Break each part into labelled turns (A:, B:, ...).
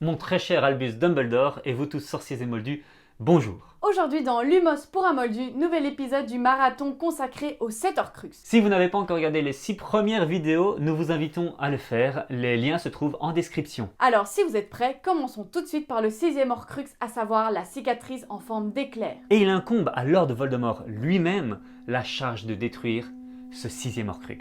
A: Mon très cher Albus Dumbledore et vous tous sorciers et moldus, bonjour.
B: Aujourd'hui dans Lumos pour un moldu, nouvel épisode du marathon consacré aux 7 Horcruxes.
A: Si vous n'avez pas encore regardé les 6 premières vidéos, nous vous invitons à le faire, les liens se trouvent en description.
B: Alors si vous êtes prêts, commençons tout de suite par le 6e Horcrux, à savoir la cicatrice en forme d'éclair.
A: Et il incombe à Lord Voldemort lui-même la charge de détruire ce 6e Horcrux.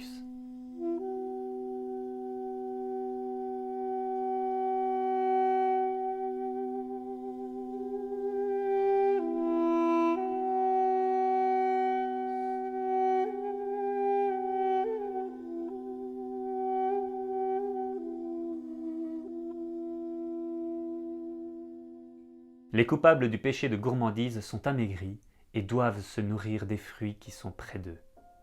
A: Les coupables du péché de gourmandise sont amaigris et doivent se nourrir des fruits qui sont près d'eux.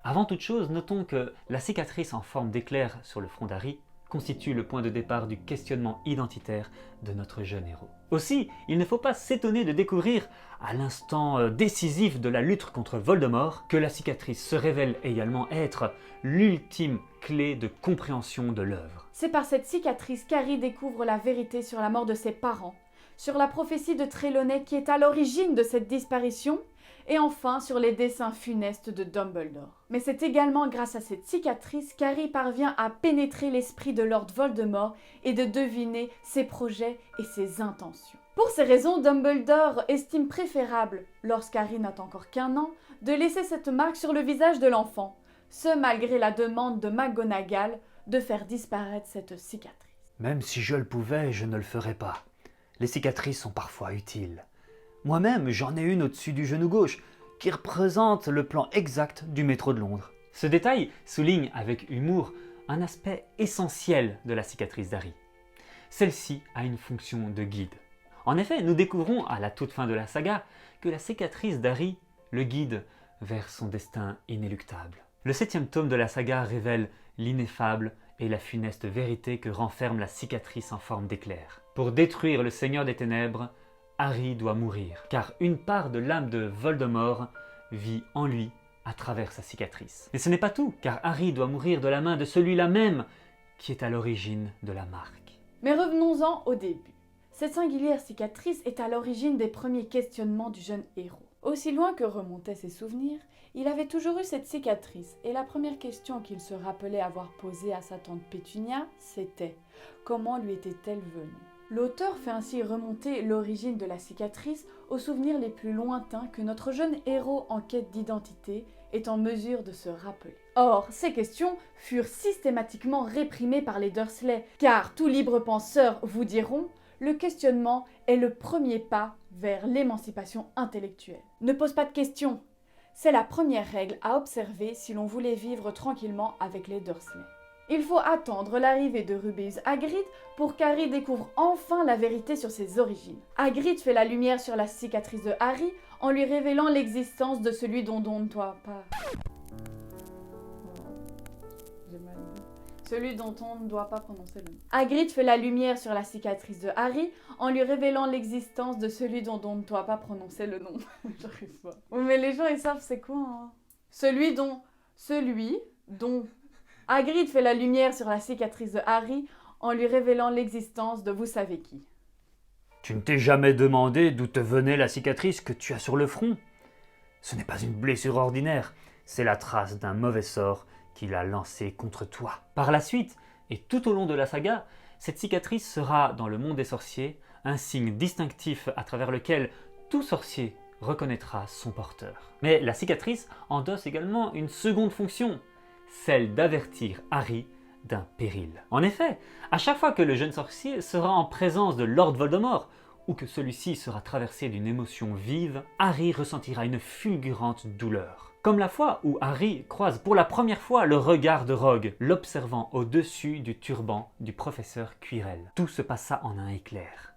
A: Avant toute chose, notons que la cicatrice en forme d'éclair sur le front d'Harry constitue le point de départ du questionnement identitaire de notre jeune héros. Aussi, il ne faut pas s'étonner de découvrir, à l'instant décisif de la lutte contre Voldemort, que la cicatrice se révèle également être l'ultime clé de compréhension de l'œuvre.
B: C'est par cette cicatrice qu'Harry découvre la vérité sur la mort de ses parents, sur la prophétie de Trelawney qui est à l'origine de cette disparition, et enfin sur les desseins funestes de Dumbledore. Mais c'est également grâce à cette cicatrice qu'Harry parvient à pénétrer l'esprit de Lord Voldemort et de deviner ses projets et ses intentions. Pour ces raisons, Dumbledore estime préférable, lorsqu'Harry n'a encore qu'1 an, de laisser cette marque sur le visage de l'enfant, ce malgré la demande de McGonagall de faire disparaître cette cicatrice.
A: Même si je le pouvais, je ne le ferais pas. Les cicatrices sont parfois utiles. Moi-même, j'en ai une au-dessus du genou gauche, qui représente le plan exact du métro de Londres. Ce détail souligne avec humour un aspect essentiel de la cicatrice d'Harry. Celle-ci a une fonction de guide. En effet, nous découvrons à la toute fin de la saga que la cicatrice d'Harry le guide vers son destin inéluctable. Le 7e tome de la saga révèle l'ineffable et la funeste vérité que renferme la cicatrice en forme d'éclair. Pour détruire le Seigneur des Ténèbres, Harry doit mourir, car une part de l'âme de Voldemort vit en lui à travers sa cicatrice. Mais ce n'est pas tout, car Harry doit mourir de la main de celui-là même qui est à l'origine de la marque.
B: Mais revenons-en au début. Cette singulière cicatrice est à l'origine des premiers questionnements du jeune héros. Aussi loin que remontaient ses souvenirs, il avait toujours eu cette cicatrice, et la première question qu'il se rappelait avoir posée à sa tante Pétunia, c'était « Comment lui était-elle venue ?» L'auteur fait ainsi remonter l'origine de la cicatrice aux souvenirs les plus lointains que notre jeune héros en quête d'identité est en mesure de se rappeler. Or, ces questions furent systématiquement réprimées par les Dursley, car tout libre penseur vous diront, le questionnement est le premier pas vers l'émancipation intellectuelle. Ne pose pas de questions. C'est la première règle à observer si l'on voulait vivre tranquillement avec les Dursley. Il faut attendre l'arrivée de Rubeus Hagrid pour qu'Harry découvre enfin la vérité sur ses origines. Hagrid fait la lumière sur la cicatrice de Harry en lui révélant l'existence de celui dont on ne doit pas... Celui dont on ne doit pas prononcer le nom. Hagrid fait la lumière sur la cicatrice de Harry en lui révélant l'existence de celui dont on ne doit pas prononcer le nom. J'arrive pas. Oui, mais les gens ils savent c'est quoi hein. Celui dont Hagrid fait la lumière sur la cicatrice de Harry en lui révélant l'existence de vous savez qui.
A: Tu ne t'es jamais demandé d'où te venait la cicatrice que tu as sur le front? Ce n'est pas une blessure ordinaire, c'est la trace d'un mauvais sort qu'il a lancé contre toi. Par la suite, et tout au long de la saga, cette cicatrice sera, dans le monde des sorciers, un signe distinctif à travers lequel tout sorcier reconnaîtra son porteur. Mais la cicatrice endosse également une seconde fonction, celle d'avertir Harry d'un péril. En effet, à chaque fois que le jeune sorcier sera en présence de Lord Voldemort, ou que celui-ci sera traversé d'une émotion vive, Harry ressentira une fulgurante douleur. Comme la fois où Harry croise pour la première fois le regard de Rogue, l'observant au-dessus du turban du professeur Quirrell. Tout se passa en un éclair.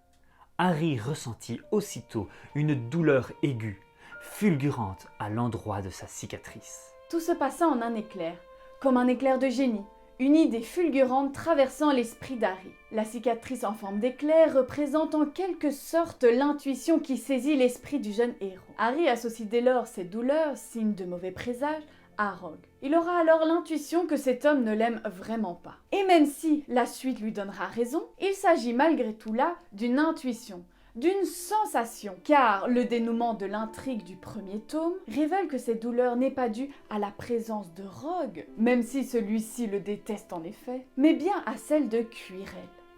A: Harry ressentit aussitôt une douleur aiguë, fulgurante à l'endroit de sa cicatrice.
B: Tout se passa en un éclair, comme un éclair de génie. Une idée fulgurante traversant l'esprit d'Harry. La cicatrice en forme d'éclair représente en quelque sorte l'intuition qui saisit l'esprit du jeune héros. Harry associe dès lors ces douleurs, signes de mauvais présage, à Rogue. Il aura alors l'intuition que cet homme ne l'aime vraiment pas. Et même si la suite lui donnera raison, il s'agit malgré tout là d'une intuition, d'une sensation, car le dénouement de l'intrigue du premier tome révèle que cette douleur n'est pas due à la présence de Rogue, même si celui-ci le déteste en effet, mais bien à celle de Quirrell.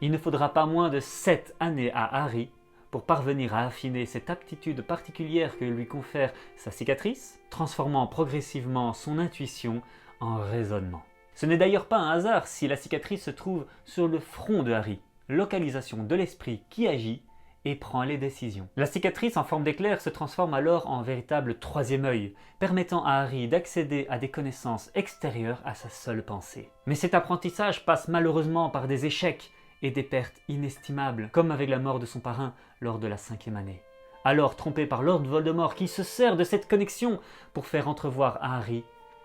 A: Il ne faudra pas moins de 7 années à Harry pour parvenir à affiner cette aptitude particulière que lui confère sa cicatrice, transformant progressivement son intuition en raisonnement. Ce n'est d'ailleurs pas un hasard si la cicatrice se trouve sur le front de Harry, localisation de l'esprit qui agit et prend les décisions. La cicatrice en forme d'éclair se transforme alors en véritable troisième œil, permettant à Harry d'accéder à des connaissances extérieures à sa seule pensée. Mais cet apprentissage passe malheureusement par des échecs et des pertes inestimables, comme avec la mort de son parrain lors de la 5e année. Alors trompé par Lord Voldemort qui se sert de cette connexion pour faire entrevoir à Harry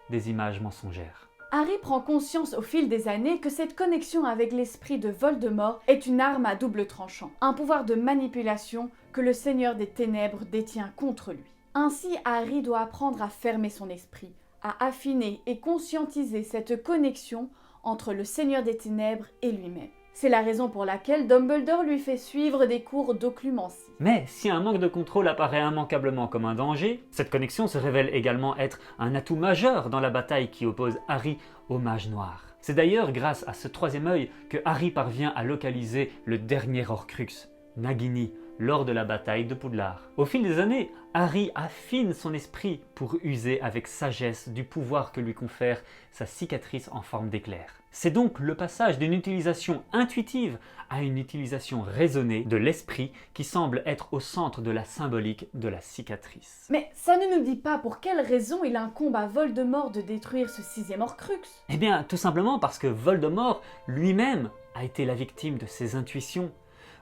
A: des images mensongères.
B: Harry prend conscience au fil des années que cette connexion avec l'esprit de Voldemort est une arme à double tranchant, un pouvoir de manipulation que le Seigneur des Ténèbres détient contre lui. Ainsi, Harry doit apprendre à fermer son esprit, à affiner et conscientiser cette connexion entre le Seigneur des Ténèbres et lui-même. C'est la raison pour laquelle Dumbledore lui fait suivre des cours d'occlumencie.
A: Mais si un manque de contrôle apparaît immanquablement comme un danger, cette connexion se révèle également être un atout majeur dans la bataille qui oppose Harry au mage noir. C'est d'ailleurs grâce à ce troisième œil que Harry parvient à localiser le dernier Horcrux, Nagini, lors de la bataille de Poudlard. Au fil des années, Harry affine son esprit pour user avec sagesse du pouvoir que lui confère sa cicatrice en forme d'éclair. C'est donc le passage d'une utilisation intuitive à une utilisation raisonnée de l'esprit qui semble être au centre de la symbolique de la cicatrice.
B: Mais ça ne nous dit pas pour quelle raison il incombe à Voldemort de détruire ce 6e Horcrux.
A: Eh bien, tout simplement parce que Voldemort lui-même a été la victime de ses intuitions,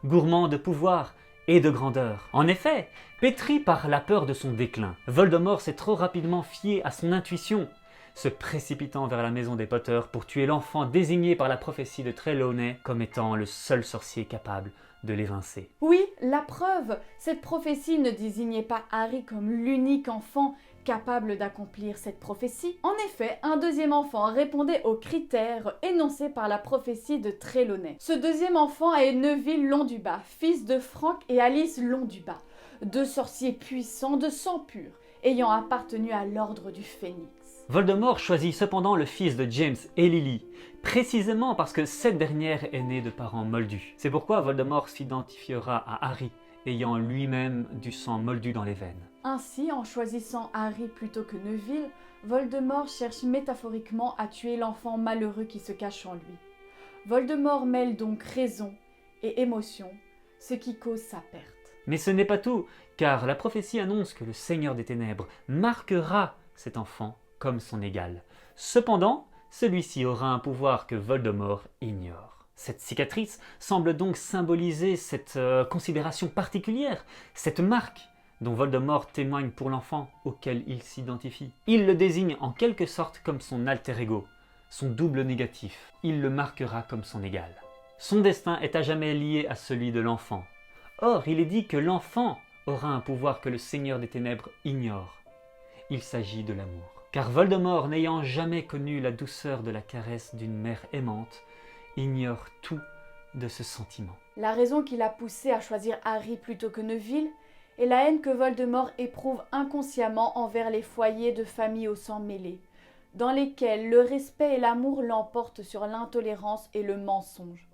A: gourmand de pouvoir et de grandeur. En effet, pétri par la peur de son déclin, Voldemort s'est trop rapidement fié à son intuition, se précipitant vers la maison des Potter pour tuer l'enfant désigné par la prophétie de Trelawney comme étant le seul sorcier capable de l'évincer.
B: Oui, la preuve, cette prophétie ne désignait pas Harry comme l'unique enfant capable d'accomplir cette prophétie. En effet, un deuxième enfant répondait aux critères énoncés par la prophétie de Trelawney. Ce deuxième enfant est Neville Londubat, fils de Frank et Alice Londubat, deux sorciers puissants de sang pur, ayant appartenu à l'ordre du Phénix.
A: Voldemort choisit cependant le fils de James et Lily, précisément parce que cette dernière est née de parents moldus. C'est pourquoi Voldemort s'identifiera à Harry, ayant lui-même du sang moldu dans les veines.
B: Ainsi, en choisissant Harry plutôt que Neville, Voldemort cherche métaphoriquement à tuer l'enfant malheureux qui se cache en lui. Voldemort mêle donc raison et émotion, ce qui cause sa perte.
A: Mais ce n'est pas tout, car la prophétie annonce que le Seigneur des Ténèbres marquera cet enfant comme son égal. Cependant, celui-ci aura un pouvoir que Voldemort ignore. Cette cicatrice semble donc symboliser cette considération particulière, cette marque dont Voldemort témoigne pour l'enfant auquel il s'identifie. Il le désigne en quelque sorte comme son alter ego, son double négatif. Il le marquera comme son égal. Son destin est à jamais lié à celui de l'enfant. Or, il est dit que l'enfant aura un pouvoir que le Seigneur des Ténèbres ignore. Il s'agit de l'amour. Car Voldemort, n'ayant jamais connu la douceur de la caresse d'une mère aimante, ignore tout de ce sentiment.
B: La raison qui l'a poussé à choisir Harry plutôt que Neville est la haine que Voldemort éprouve inconsciemment envers les foyers de familles au sang mêlé, dans lesquels le respect et l'amour l'emportent sur l'intolérance et le mensonge,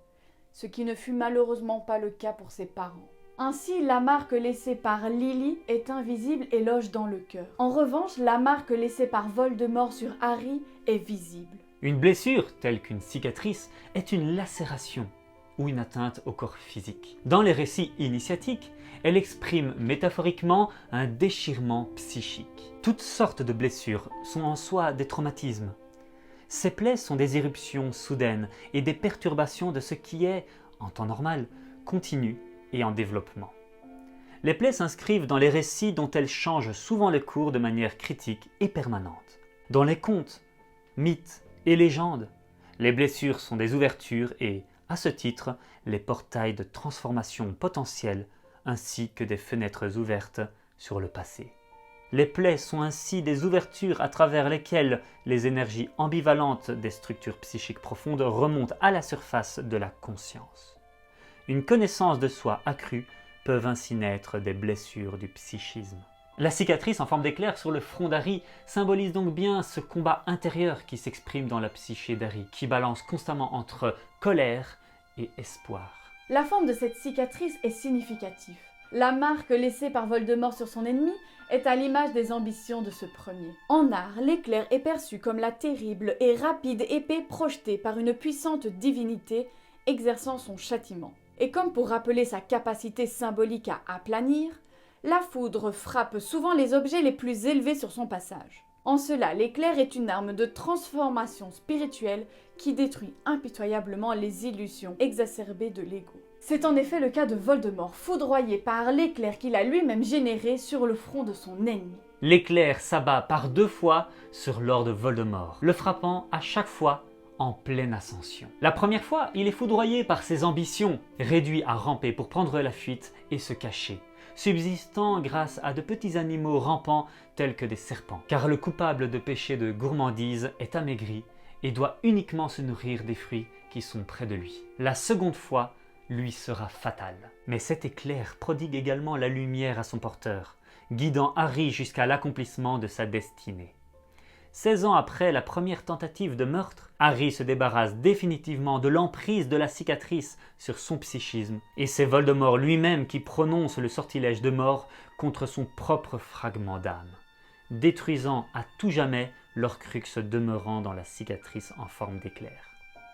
B: ce qui ne fut malheureusement pas le cas pour ses parents. Ainsi, la marque laissée par Lily est invisible et loge dans le cœur. En revanche, la marque laissée par Voldemort sur Harry est visible.
A: Une blessure, telle qu'une cicatrice, est une lacération ou une atteinte au corps physique. Dans les récits initiatiques, elle exprime métaphoriquement un déchirement psychique. Toutes sortes de blessures sont en soi des traumatismes. Ces plaies sont des éruptions soudaines et des perturbations de ce qui est, en temps normal, continu et en développement. Les plaies s'inscrivent dans les récits dont elles changent souvent le cours de manière critique et permanente. Dans les contes, mythes et légendes, les blessures sont des ouvertures et, à ce titre, les portails de transformation potentielle ainsi que des fenêtres ouvertes sur le passé. Les plaies sont ainsi des ouvertures à travers lesquelles les énergies ambivalentes des structures psychiques profondes remontent à la surface de la conscience. Une connaissance de soi accrue peuvent ainsi naître des blessures du psychisme. La cicatrice en forme d'éclair sur le front d'Harry symbolise donc bien ce combat intérieur qui s'exprime dans la psyché d'Harry, qui balance constamment entre colère et espoir.
B: La forme de cette cicatrice est significative. La marque laissée par Voldemort sur son ennemi est à l'image des ambitions de ce premier. En art, l'éclair est perçu comme la terrible et rapide épée projetée par une puissante divinité exerçant son châtiment. Et comme pour rappeler sa capacité symbolique à aplanir, la foudre frappe souvent les objets les plus élevés sur son passage. En cela, l'éclair est une arme de transformation spirituelle qui détruit impitoyablement les illusions exacerbées de l'ego. C'est en effet le cas de Voldemort, foudroyé par l'éclair qu'il a lui-même généré sur le front de son ennemi.
A: L'éclair s'abat par 2 fois sur Lord Voldemort, le frappant à chaque fois en pleine ascension. La première fois, il est foudroyé par ses ambitions, réduit à ramper pour prendre la fuite et se cacher, subsistant grâce à de petits animaux rampants tels que des serpents. Car le coupable de péché de gourmandise est amaigri et doit uniquement se nourrir des fruits qui sont près de lui. La seconde fois lui sera fatale. Mais cet éclair prodigue également la lumière à son porteur, guidant Harry jusqu'à l'accomplissement de sa destinée. 16 ans après la première tentative de meurtre, Harry se débarrasse définitivement de l'emprise de la cicatrice sur son psychisme, et c'est Voldemort lui-même qui prononce le sortilège de mort contre son propre fragment d'âme, détruisant à tout jamais l'Horcrux demeurant dans la cicatrice en forme d'éclair.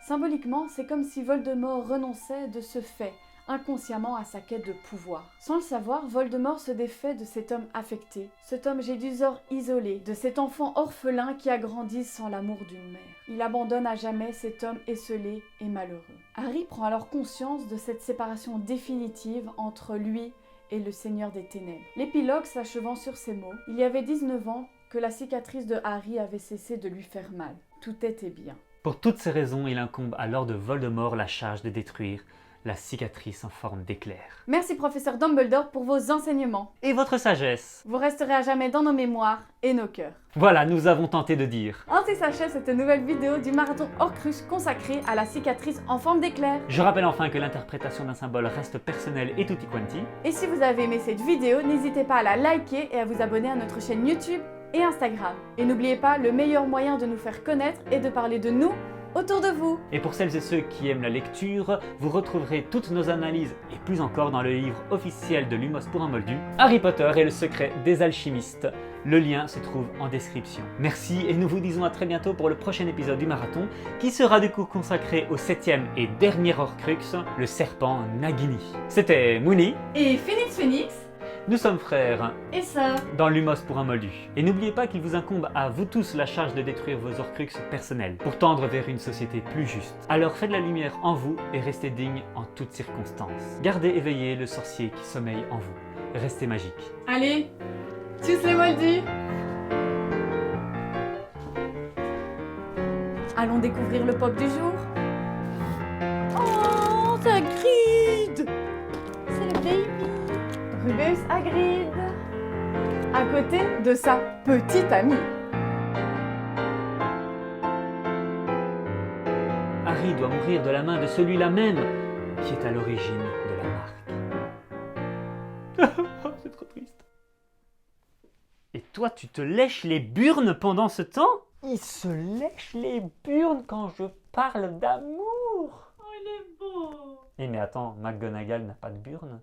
B: Symboliquement, c'est comme si Voldemort renonçait de ce fait, inconsciemment à sa quête de pouvoir. Sans le savoir, Voldemort se défait de cet homme affecté, cet homme Jedusor isolé, de cet enfant orphelin qui a grandi sans l'amour d'une mère. Il abandonne à jamais cet homme esseulé et malheureux. Harry prend alors conscience de cette séparation définitive entre lui et le Seigneur des Ténèbres. L'épilogue s'achevant sur ces mots, il y avait 19 ans que la cicatrice de Harry avait cessé de lui faire mal. Tout était bien.
A: Pour toutes ces raisons, il incombe à Lord Voldemort la charge de détruire la cicatrice en forme d'éclair.
B: Merci professeur Dumbledore pour vos enseignements.
A: Et votre sagesse.
B: Vous resterez à jamais dans nos mémoires et nos cœurs.
A: Voilà, nous avons tenté de dire.
B: Ainsi s'achève cette nouvelle vidéo du marathon Horcrux consacré à la cicatrice en forme d'éclair.
A: Je rappelle enfin que l'interprétation d'un symbole reste personnelle et tutti quanti.
B: Et si vous avez aimé cette vidéo, n'hésitez pas à la liker et à vous abonner à notre chaîne YouTube et Instagram. Et n'oubliez pas, le meilleur moyen de nous faire connaître est de parler de nous autour de vous.
A: Et pour celles et ceux qui aiment la lecture, vous retrouverez toutes nos analyses et plus encore dans le livre officiel de Lumos pour un Moldu, Harry Potter et le secret des alchimistes. Le lien se trouve en description. Merci et nous vous disons à très bientôt pour le prochain épisode du marathon qui sera du coup consacré au 7e et dernier Horcrux, le serpent Nagini. C'était Mouni
B: et Phoenix.
A: Nous sommes frères
B: et sœurs
A: dans Lumos pour un Moldu. Et n'oubliez pas qu'il vous incombe à vous tous la charge de détruire vos Horcrux personnels pour tendre vers une société plus juste. Alors faites la lumière en vous et restez digne en toutes circonstances. Gardez éveillé le sorcier qui sommeille en vous. Restez magique.
B: Allez, tchuss les moldus. Allons découvrir le pop du jour. Oh, c'est Hagrid. C'est le baby. Rubeus Hagrid, à côté de sa petite amie.
A: Harry doit mourir de la main de celui-là même qui est à l'origine de la marque. C'est trop triste. Et toi, tu te lèches les burnes pendant ce temps? Il se lèche les burnes quand je parle d'amour.
B: Oh, il est beau.
A: Eh mais attends, McGonagall n'a pas de burnes.